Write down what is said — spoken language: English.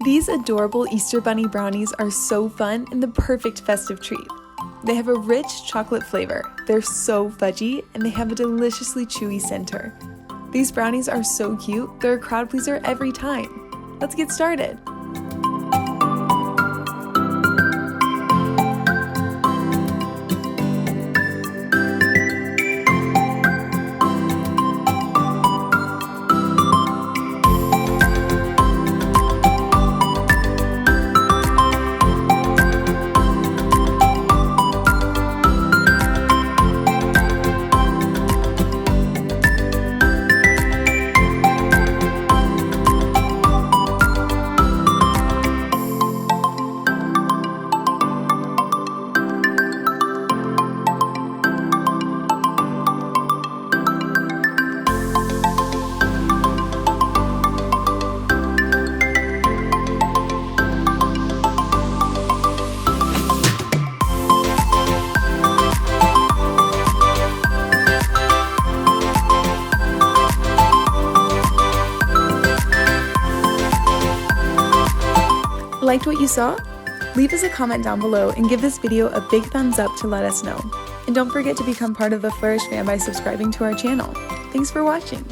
These adorable Easter Bunny Brownies are so fun and the perfect festive treat. They have a rich chocolate flavor, they're so fudgy, and they have a deliciously chewy center. These brownies are so cute, they're a crowd pleaser every time. Let's get started! Liked what you saw? Leave us a comment down below and give this video a big thumbs up to let us know. And don't forget to become part of the Flourish fam by subscribing to our channel. Thanks for watching!